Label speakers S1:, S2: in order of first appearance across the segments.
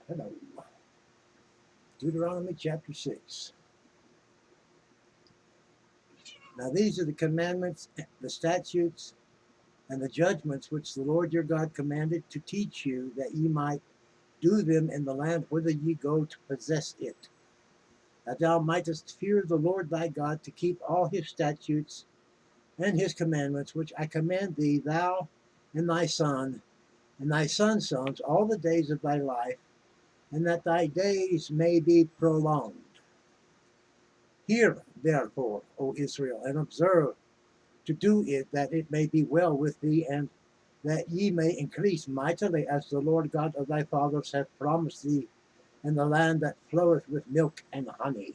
S1: Hello. Deuteronomy chapter 6. Now these are the commandments, the statutes, and the judgments which the Lord your God commanded to teach you, that ye might do them in the land whither ye go to possess it, that thou mightest fear the Lord thy God, to keep all his statutes and his commandments, which I command thee, thou and thy son, and thy son's sons, all the days of thy life, and that thy days may be prolonged. Hear, therefore, O Israel, and observe to do it, that it may be well with thee, and that ye may increase mightily, as the Lord God of thy fathers hath promised thee, in the land that floweth with milk and honey.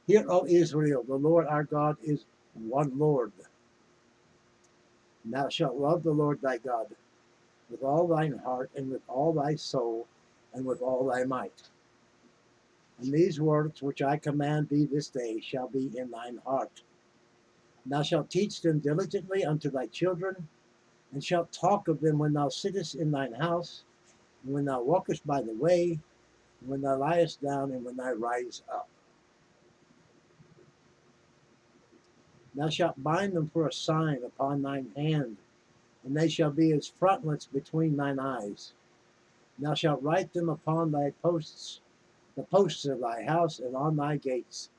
S1: Hear, O Israel, the Lord our God is one Lord. And thou shalt love the Lord thy God with all thine heart, and with all thy soul, and with all thy might. And these words which I command thee this day shall be in thine heart. And thou shalt teach them diligently unto thy children, and shalt talk of them when thou sittest in thine house, and when thou walkest by the way, and when thou liest down, and when thou rise up. Thou shalt bind them for a sign upon thine hand, and they shall be as frontlets between thine eyes. And thou shalt write them upon thy posts, the posts of thy house, and on thy gates.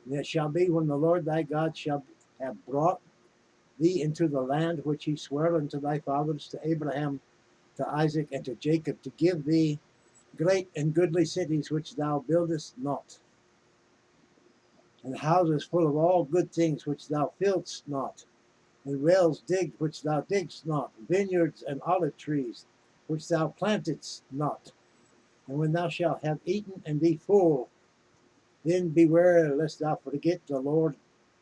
S1: And it shall be, when the Lord thy God shall have brought thee into the land which he sware unto thy fathers, to Abraham, to Isaac, and to Jacob, to give thee great and goodly cities which thou buildest not, and houses full of all good things which thou fillest not, and wells digged which thou diggest not, vineyards and olive trees which thou plantedst not. And when thou shalt have eaten and be full, then beware lest thou forget the Lord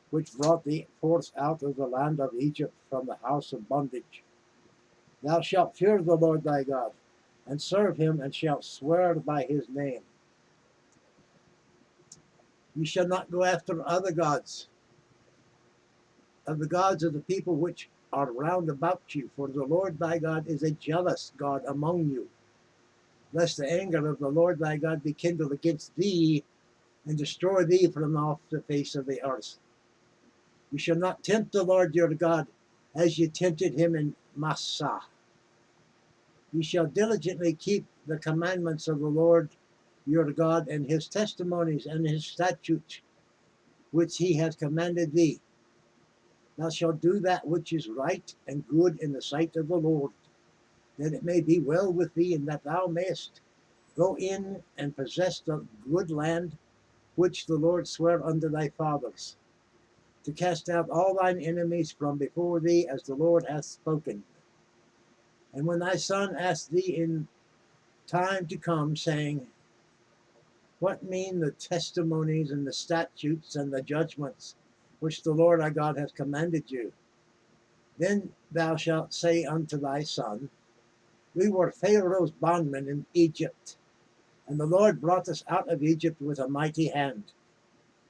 S1: which brought thee forth out of the land of Egypt, from the house of bondage. Thou shalt fear the Lord thy God, and serve him, and shalt swear by his name. You shall not go after other gods, of the gods of the people which are round about you, for the Lord thy God is a jealous God among you, lest the anger of the Lord thy God be kindled against thee, and destroy thee from off the face of the earth. You shall not tempt the Lord your God, as ye tempted him in Massah. You shall diligently keep the commandments of the Lord your God, and his testimonies and his statutes, which he hath commanded thee. Thou shalt do that which is right and good in the sight of the Lord, that it may be well with thee, and that thou mayest go in and possess the good land which the Lord sware unto thy fathers, to cast out all thine enemies from before thee, as the Lord hath spoken. And when thy son ask thee in time to come, saying, What mean the testimonies and the statutes and the judgments which the Lord our God hath commanded you? Then thou shalt say unto thy son, We were Pharaoh's bondmen in Egypt, and the Lord brought us out of Egypt with a mighty hand.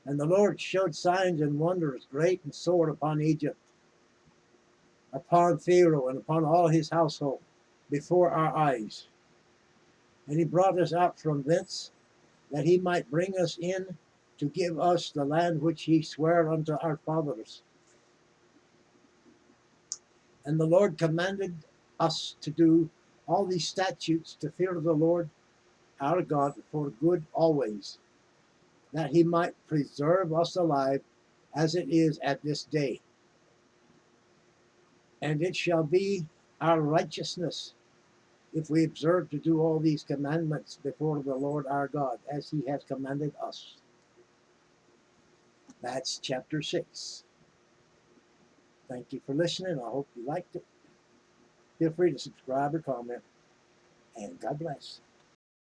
S1: And the Lord showed signs and wonders great and sore upon Egypt, upon Pharaoh, and upon all his household, before our eyes. And he brought us out from thence, that he might bring us in to give us the land which he sware unto our fathers. And the Lord commanded us to do all these statutes, to fear the Lord our God for good always, that he might preserve us alive as it is at this day. And it shall be our righteousness, if we observe to do all these commandments before the Lord our God, as he has commanded us. That's chapter 6. Thank you for listening. I hope you liked it. Feel free to subscribe or comment, and God bless.